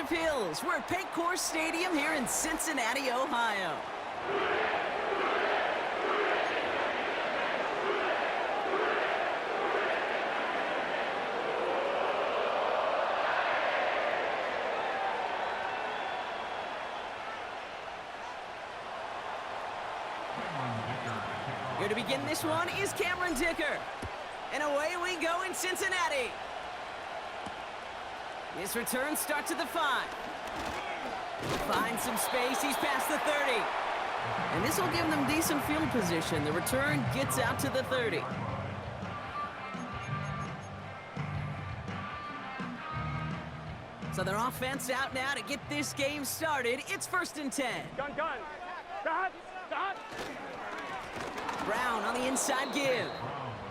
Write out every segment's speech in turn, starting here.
of Hills. We're at Paycor Stadium here in Cincinnati, Ohio. Here to begin this one is Cameron Dicker. And away we go in Cincinnati. This return starts at the 5. Finds some space, he's past the 30. And this will give them decent field position. The return gets out to the 30. So their offense out now to get this game started. It's 1st and 10. Gun. Dot. Brown on the inside give.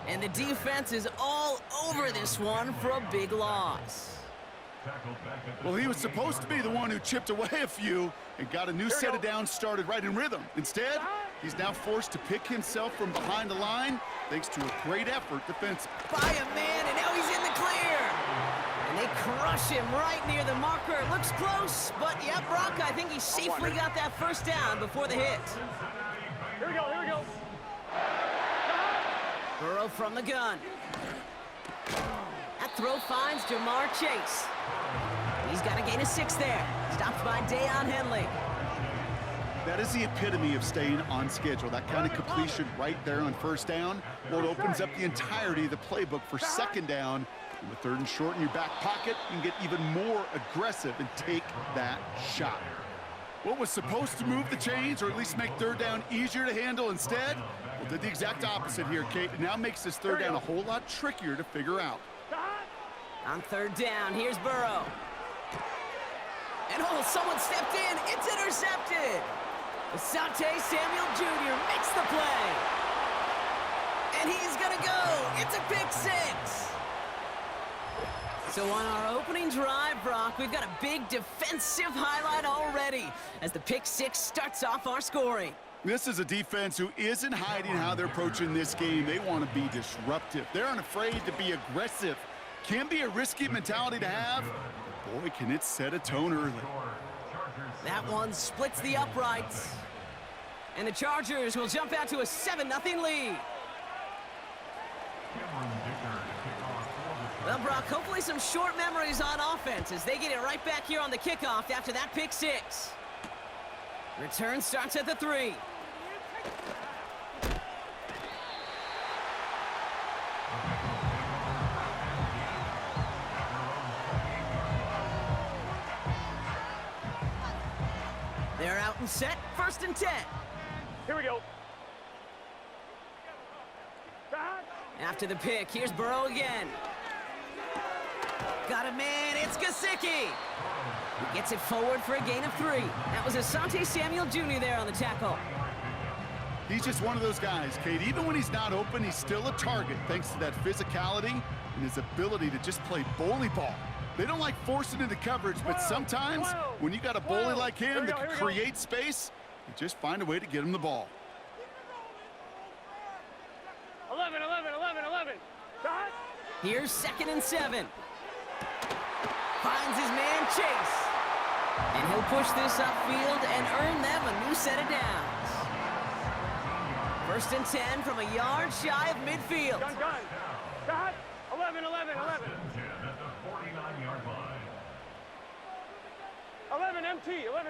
And the defense is all over this one for a big loss. Well, he was supposed to be the one who chipped away a few and got a new set of downs started right in rhythm. Instead, he's now forced to pick himself from behind the line thanks to a great effort defensively. By a man, and now he's in the clear. And they crush him right near the marker. Looks close, but yeah, Brock, I think he safely got that first down before the hit. Here we go. Burrow from the gun. That throw finds Jamar Chase. He's got a gain of 6 there. Stopped by Deion Henley. That is the epitome of staying on schedule. That kind of completion right there on 1st down. Well, it opens up the entirety of the playbook for 2nd down. And with 3rd and short in your back pocket, you can get even more aggressive and take that shot. What was supposed to move the chains, or at least make 3rd down easier to handle instead, well, did the exact opposite here, Kate. It now makes this 3rd down a whole lot trickier to figure out. On 3rd down, here's Burrow. And oh, someone stepped in. It's intercepted. Asante Samuel Jr. makes the play. And he's going to go. It's a pick 6. So on our opening drive, Brock, we've got a big defensive highlight already as the pick 6 starts off our scoring. This is a defense who isn't hiding how they're approaching this game. They want to be disruptive. They're unafraid to be aggressive. Can be a risky mentality to have, but boy, can it set a tone early. That one splits the uprights. And the Chargers will jump out to a 7-0 lead. Well, Brock, hopefully some short memories on offense as they get it right back here on the kickoff after that pick 6. Return starts at the 3. They're out and set, 1st and 10. Here we go. After the pick, here's Burrow again. Got a man, it's Gesicki. He gets it forward for a gain of 3. That was Asante Samuel Jr. there on the tackle. He's just one of those guys, Kate. Even when he's not open, he's still a target thanks to that physicality and his ability to just play bully ball. They don't like forcing into coverage, but sometimes when you got a bully like him that can create space, you just find a way to get him the ball. 11. Here's 2nd and 7. Finds his man Chase. And he'll push this upfield and earn them a new set of downs. 1st and 10 from a yard shy of midfield. Gun. Dot. 11. 11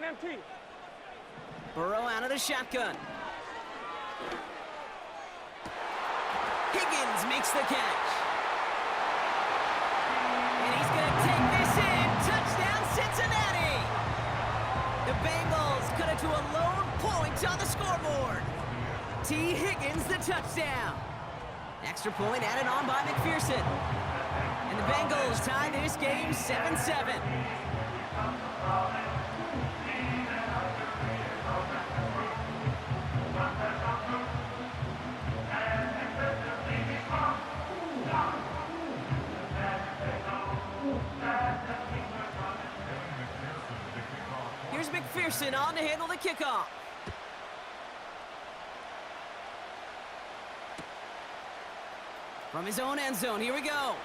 MT. Burrow out of the shotgun. Higgins makes the catch. And he's going to take this in. Touchdown, Cincinnati. The Bengals cut it to a lone point on the scoreboard. T. Higgins, the touchdown. Extra point added on by McPherson. And the Bengals tie this game 7-7. Here's McPherson on to handle the kickoff. From his own end zone, here we go.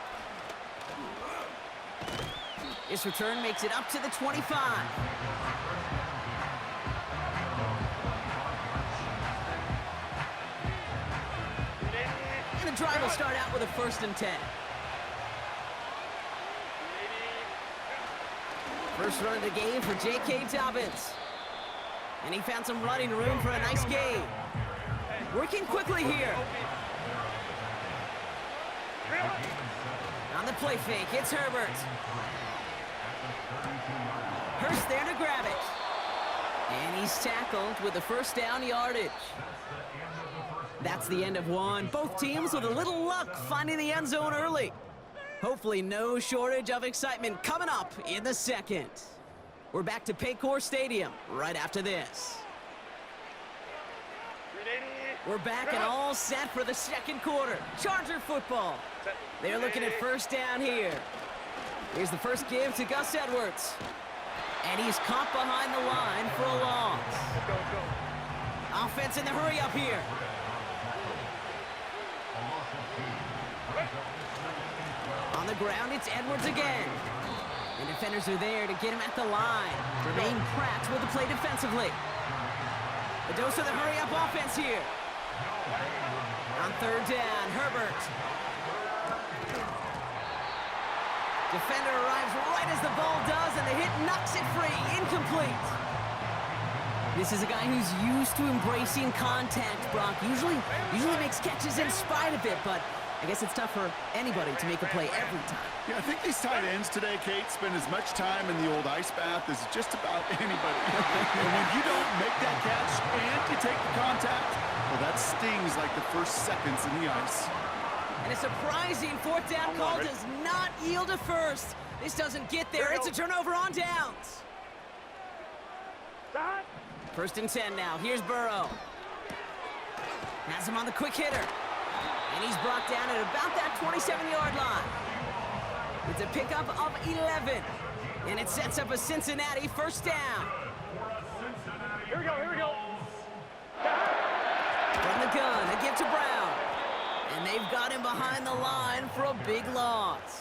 This return makes it up to the 25. And the drive will start out with a 1st and 10. First run of the game for J.K. Dobbins. And he found some running room for a nice gain. Working quickly here. On the play fake, it's Herbert. Hurst there to grab it. And he's tackled with the 1st down yardage. That's the end of one. Both teams with a little luck finding the end zone early. Hopefully no shortage of excitement coming up in the 2nd. We're back to Paycor Stadium right after this. We're back and all set for the 2nd quarter. Charger football. They're looking at 1st down here. Here's the first give to Gus Edwards. And he's caught behind the line for a loss. Offense in the hurry up here. On the ground, it's Edwards again. And defenders are there to get him at the line. Jermaine Pratt with the play defensively. A dose of the hurry-up offense here. On 3rd down, Herbert. Defender arrives right as the ball does, and the hit knocks it free. Incomplete. This is a guy who's used to embracing contact, Brock. Usually makes catches in spite of it, but I guess it's tough for anybody to make a play every time. Yeah, I think these tight ends today, Kate, spend as much time in the old ice bath as just about anybody. And when you don't make that catch and you take the contact, well, that stings like the first seconds in the ice. And a surprising 4th down call does not yield a 1st. This doesn't get there. It's a turnover on downs. 1st and 10 now. Here's Burrow. Has him on the quick hitter. And he's brought down at about that 27-yard line. It's a pickup of 11. And it sets up a Cincinnati 1st down. Here we go. From the gun, a give to Brown. And they've got him behind the line for a big loss.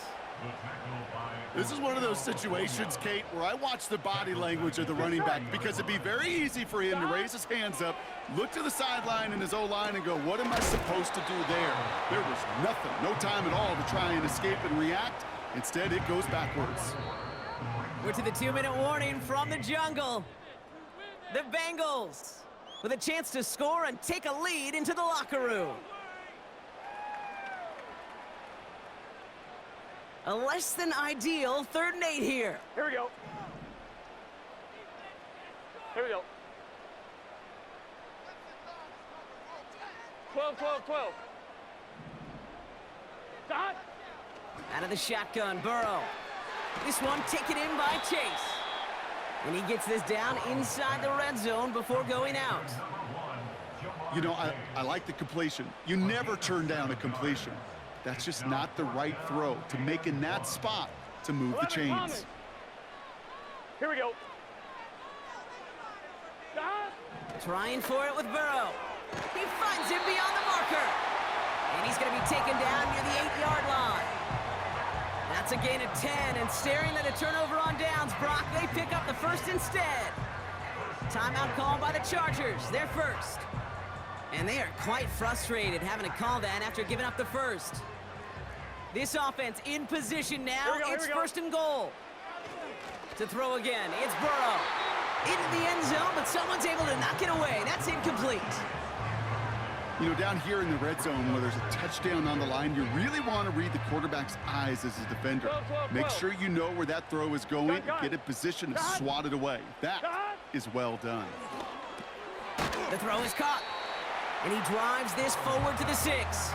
This is one of those situations, Kate, where I watch the body language of the running back because it'd be very easy for him to raise his hands up, look to the sideline in his O-line and go, what am I supposed to do there? There was nothing, no time at all to try and escape and react. Instead, it goes backwards. We're to the 2-minute warning from the jungle. The Bengals with a chance to score and take a lead into the locker room. A less than ideal 3rd and 8 here. Here we go. 12. Dot. Out of the shotgun, Burrow. This one taken in by Chase. And he gets this down inside the red zone before going out. You know, I like the completion. You never turn down a completion. That's just not the right throw to make in that spot to move the chains. Here we go. Trying for it with Burrow. He finds him beyond the marker. And he's going to be taken down near the 8-yard line. That's a gain of 10, and staring at a turnover on downs, Brock, they pick up the 1st instead. Timeout called by the Chargers, their 1st. And they are quite frustrated having to call that after giving up the 1st. This offense in position now. It's 1st and goal. To throw again, it's Burrow. Into the end zone, but someone's able to knock it away. That's incomplete. You know, down here in the red zone where there's a touchdown on the line, you really want to read the quarterback's eyes as a defender. Make sure you know where that throw is going, get in position to swat it away. That is well done. The throw is caught, and he drives this forward to the 6.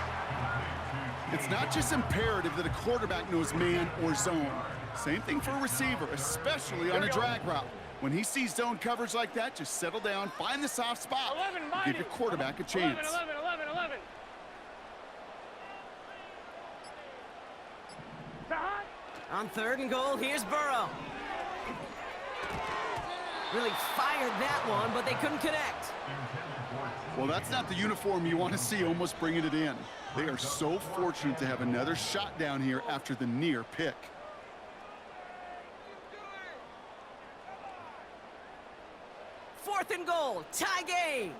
It's not just imperative that a quarterback knows man or zone. Same thing for a receiver, especially on a drag route. When he sees zone coverage like that, just settle down, find the soft spot, give your quarterback a chance. 11. On 3rd and goal, here's Burrow. Really fired that one, but they couldn't connect. Well, that's not the uniform you want to see almost bringing it in. They are so fortunate to have another shot down here after the near pick. 4th and goal. Tie game.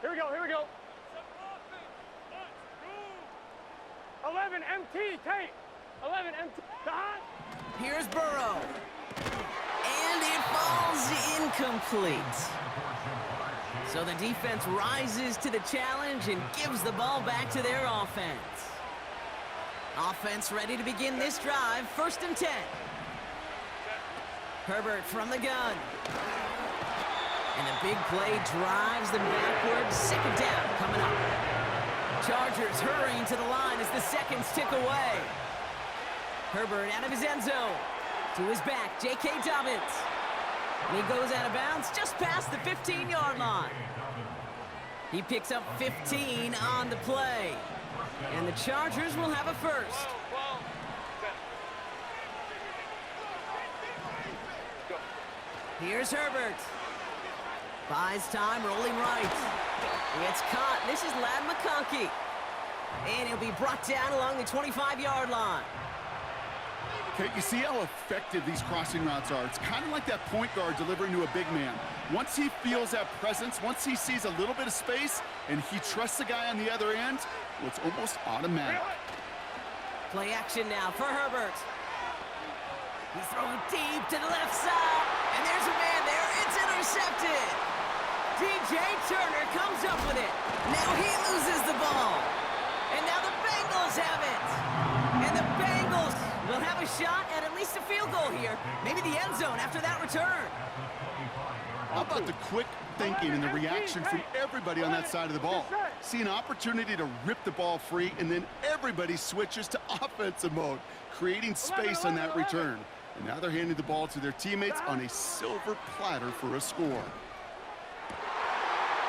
Here we go, here we go. 11 MT, Tate. 11 MT. Here's Burrow. And it falls incomplete. So the defense rises to the challenge and gives the ball back to their offense. Offense ready to begin this drive. 1st and 10. Herbert from the gun. And the big play drives them backwards. 2nd down coming up. Chargers hurrying to the line as the seconds tick away. Herbert out of his end zone. To his back, J.K. Dobbins. And he goes out of bounds just past the 15-yard line. He picks up 15 on the play. And the Chargers will have a first. Here's Herbert. Buys time, rolling right. It's caught. This is Ladd McConkey. And he'll be brought down along the 25-yard line. Okay, you see how effective these crossing routes are. It's kind of like that point guard delivering to a big man. Once he feels that presence, once he sees a little bit of space, and he trusts the guy on the other end, well, it's almost automatic. Play action now for Herbert. He's throwing deep to the left side. And there's a man there. It's intercepted. DJ Turner comes up with it. Now he loses the ball. And now the Bengals have it. And the Bengals will have a shot at least a field goal here. Maybe the end zone after that return. How about the quick thinking and the reaction from everybody on that side of the ball? See an opportunity to rip the ball free, and then everybody switches to offensive mode, creating space on that return. And now they're handing the ball to their teammates on a silver platter for a score.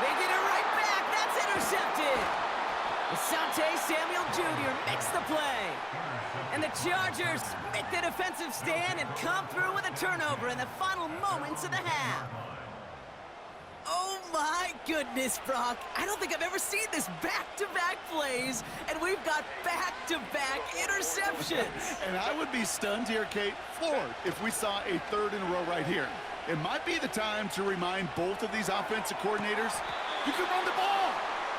They get it right back. That's intercepted. Asante Samuel Jr. makes the play. And the Chargers make the defensive stand and come through with a turnover in the final moments of the half. Oh my goodness, Brock. I don't think I've ever seen this back-to-back plays, and we've got back-to-back interceptions. And I would be stunned here, Kate, floored, if we saw a 3rd in a row right here. It might be the time to remind both of these offensive coordinators, you can run the ball,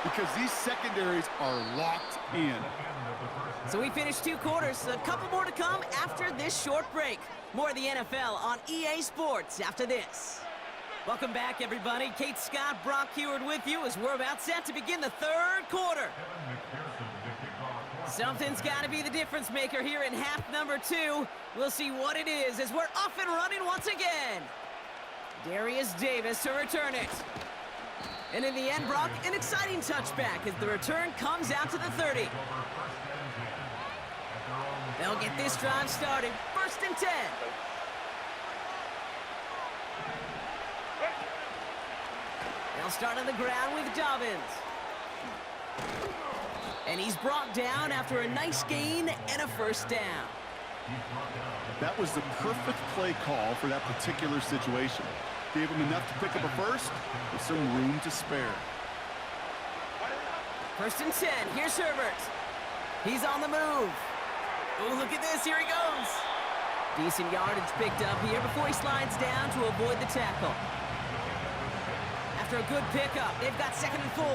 because these secondaries are locked in. So we finished 2 quarters, a couple more to come after this short break. More of the NFL on EA Sports after this. Welcome back, everybody. Kate Scott, Brock Heward with you as we're about set to begin the 3rd quarter. Something's got to be the difference maker here in half number 2. We'll see what it is as we're off and running once again. Darius Davis to return it. And in the end, Brock, an exciting touchback as the return comes out to the 30. They'll get this drive started. 1st and 10. They'll start on the ground with Dobbins. And he's brought down after a nice gain and a 1st down. That was the perfect play call for that particular situation. Gave him enough to pick up a 1st with some room to spare. 1st and 10. Here's Herbert. He's on the move. Oh, look at this. Here he goes. Decent yardage picked up here before he slides down to avoid the tackle. After a good pickup, they've got 2nd and 4.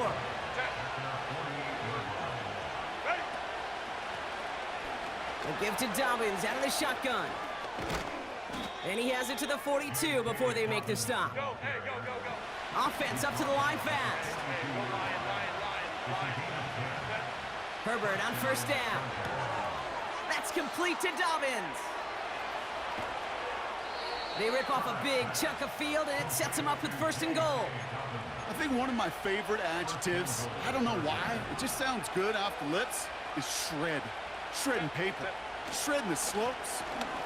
They'll give to Dobbins out of the shotgun. And he has it to the 42 before they make the stop. Go, hey, go, go, go. Offense up to the line fast. Herbert on 1st down. That's complete to Dobbins. They rip off a big chunk of field, and it sets them up with 1st and goal. I think one of my favorite adjectives, I don't know why, it just sounds good off the lips, is shred. Shredding paper, shredding the slopes,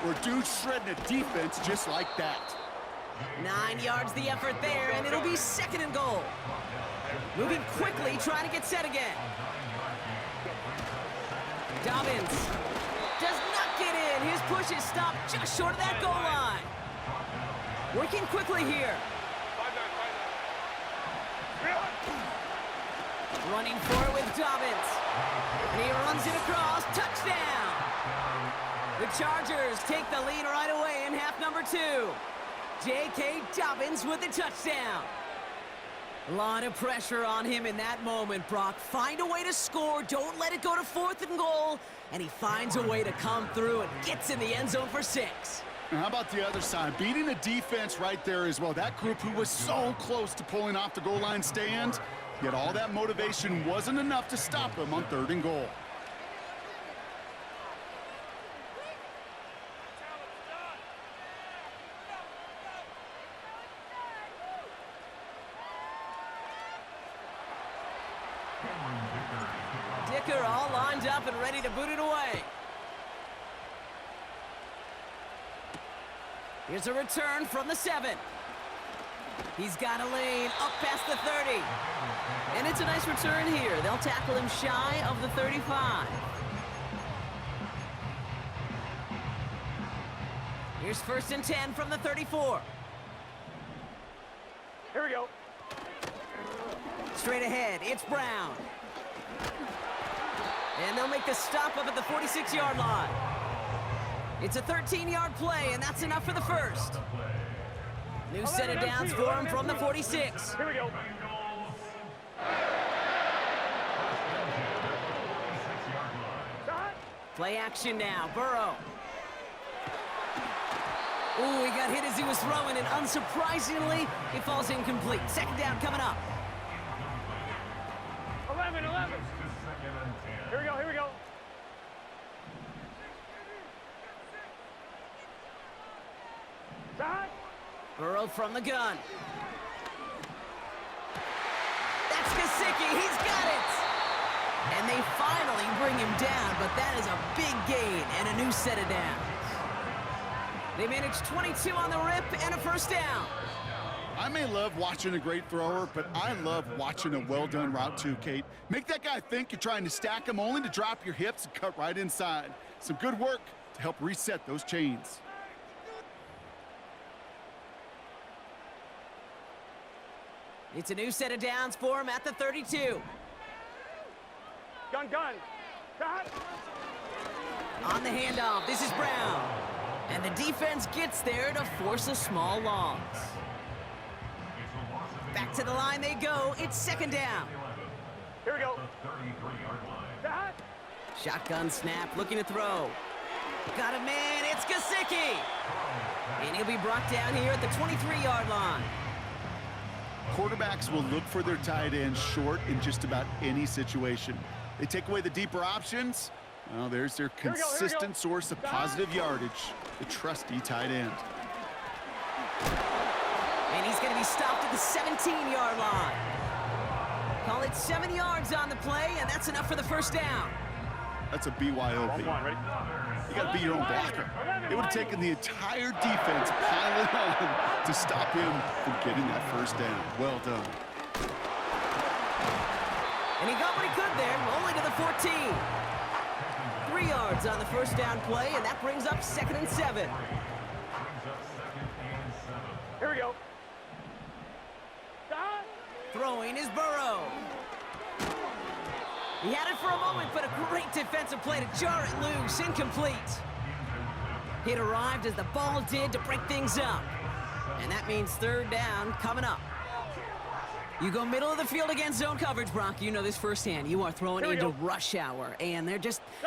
or dude shredding a defense just like that. 9 yards the effort there, and it'll be 2nd and goal. Moving quickly, trying to get set again. Dobbins does not get in. His push is stopped just short of that goal line. Working quickly here. Running forward with Dobbins. And he runs it across. Touchdown! The Chargers take the lead right away in half number 2. J.K. Dobbins with the touchdown. A lot of pressure on him in that moment, Brock. Find a way to score. Don't let it go to 4th and goal. And he finds a way to come through and gets in the end zone for 6. And how about the other side? Beating the defense right there as well. That group who was so close to pulling off the goal line stand, yet all that motivation wasn't enough to stop him on 3rd and goal. Dicker all lined up and ready to boot it away. Here's a return from the 7. He's got a lane up past the 30. And it's a nice return here. They'll tackle him shy of the 35. Here's 1st and 10 from the 34. Here we go. Straight ahead, it's Brown. And they'll make the stop up at the 46-yard line. It's a 13-yard play, and that's enough for the 1st. New set of downs for him from the 46. Here we go. Play action now, Burrow. Ooh, he got hit as he was throwing, and unsurprisingly, he falls incomplete. 2nd down coming up. 11. Here we go, here we go. Burrow from the gun. That's Gesicki. He's got it. And they finally bring him down, but that is a big gain and a new set of downs. They managed 22 on the rip and a 1st down. I may love watching a great thrower, but I love watching a well-done route too, Kate. Make that guy think you're trying to stack him only to drop your hips and cut right inside. Some good work to help reset those chains. It's a new set of downs for him at the 32. Gun. On the handoff, this is Brown. And the defense gets there to force a small loss. Back to the line they go. It's 2nd down. Here we go. Shotgun snap, looking to throw. Got a man, it's Gesicki. And he'll be brought down here at the 23-yard line. Quarterbacks will look for their tight ends short in just about any situation. They take away the deeper options. Well, there's their consistent source of positive yardage, the trusty tight end. And he's going to be stopped at the 17-yard line. Call it 7 yards on the play, and that's enough for the 1st down. That's a BYOB. You got to be your own blocker. It would have taken the entire defense piling on to stop him from getting that 1st down. Well done. And he got what he could there, only to the 14. 3 yards on the 1st down play, and that brings up 2nd and 7. Here we go. Throwing is Burrow. He had it for a moment, but a great defensive play to jar it loose, incomplete. It arrived as the ball did to break things up. And that means 3rd down coming up. You go middle of the field against zone coverage, Brock. You know this firsthand. You are throwing into rush hour, and there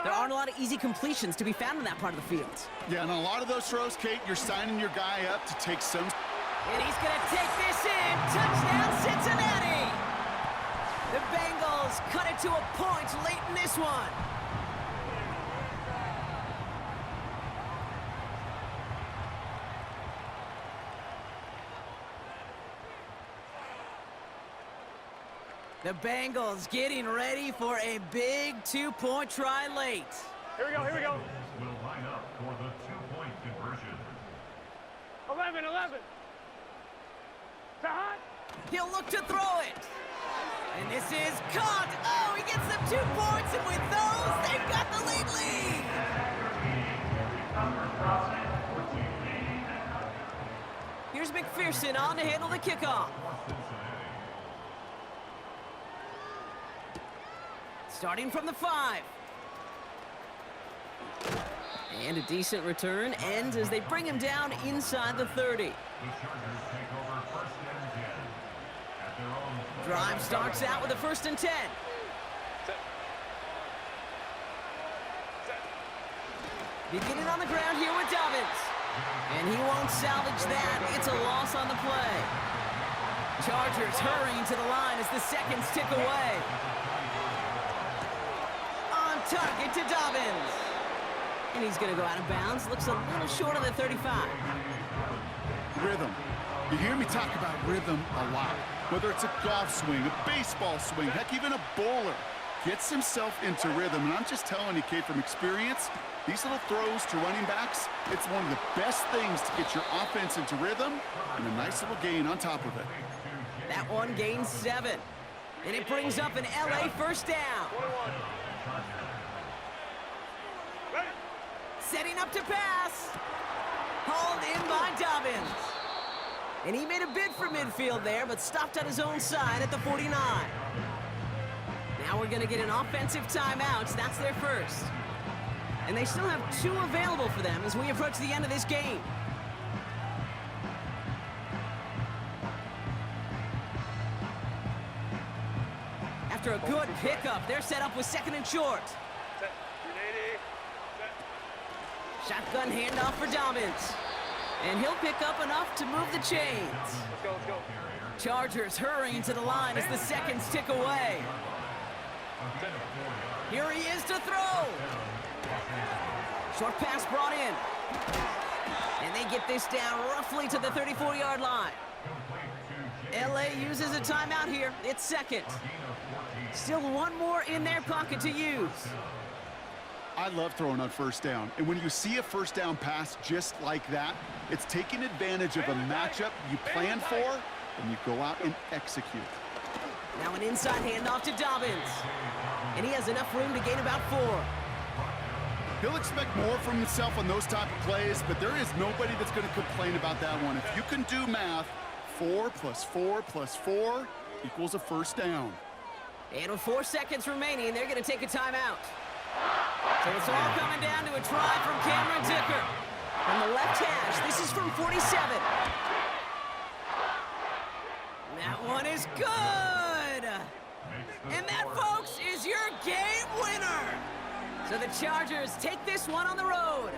aren't a lot of easy completions to be found in that part of the field. Yeah, and a lot of those throws, Kate, you're signing your guy up to take some. And he's going to take this in. Touchdown, Cincinnati! The Bengals cut it to a point late in this one. The Bengals getting ready for a big 2-point try late. Here we go, here we go. Will line up for the 2-point conversion. 11. He'll look to throw it. And this is caught. Oh, he gets them 2 points, and with those, they've got the lead. Here's McPherson on to handle the kickoff. Starting from the 5. And a decent return ends as they bring him down inside the 30. The Chargers take over first and 10 at their own. Drive starts out with a 1st and 10. Beginning on the ground here with Dobbins. And he won't salvage that. It's a loss on the play. Chargers hurrying to the line as the seconds tick away. On target to Dobbins. And he's going to go out of bounds. Looks a little short of the 35. Rhythm. You hear me talk about rhythm a lot. Whether it's a golf swing, a baseball swing, heck, even a bowler. Gets himself into rhythm. And I'm just telling you, Kate, from experience, these little throws to running backs, it's one of the best things to get your offense into rhythm and a nice little gain on top of it. That one gains 7. And it brings up an LA first down. Setting up to pass. Hauled in by Dobbins. And he made a bid for midfield there, but stopped on his own side at the 49. Now we're going to get an offensive timeout. That's their first. And they still have 2 available for them as we approach the end of this game. After a good pickup, they're set up with 2nd and short. Shotgun handoff for Dobbins. And he'll pick up enough to move the chains. Let's go. Chargers hurrying to the line as the seconds tick away. Here he is to throw. Short pass brought in. And they get this down roughly to the 34-yard line. LA uses a timeout here. It's 2nd. Still 1 more in their pocket to use. I love throwing on 1st down. And when you see a 1st down pass just like that, it's taking advantage of a matchup you plan for, and you go out and execute. Now an inside handoff to Dobbins. And he has enough room to gain about 4. He'll expect more from himself on those type of plays, but there is nobody that's going to complain about that one. If you can do math, 4 + 4 + 4 equals a 1st down. And with 4 seconds remaining, they're going to take a timeout. So it's all coming down to a try from Cameron Dicker. From the left hash, this is from 47. That one is good. And that, folks, is your game winner. So the Chargers take this one on the road.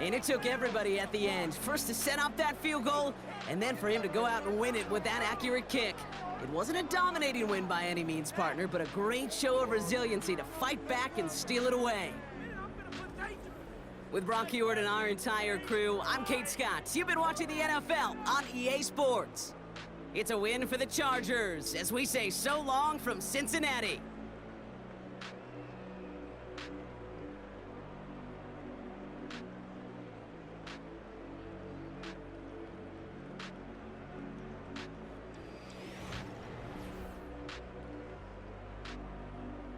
And it took everybody at the end. First to set up that field goal, and then for him to go out and win it with that accurate kick. It wasn't a dominating win by any means, partner, but a great show of resiliency to fight back and steal it away. With Brock Heward and our entire crew, I'm Kate Scott. You've been watching the NFL on EA Sports. It's a win for the Chargers as we say so long from Cincinnati.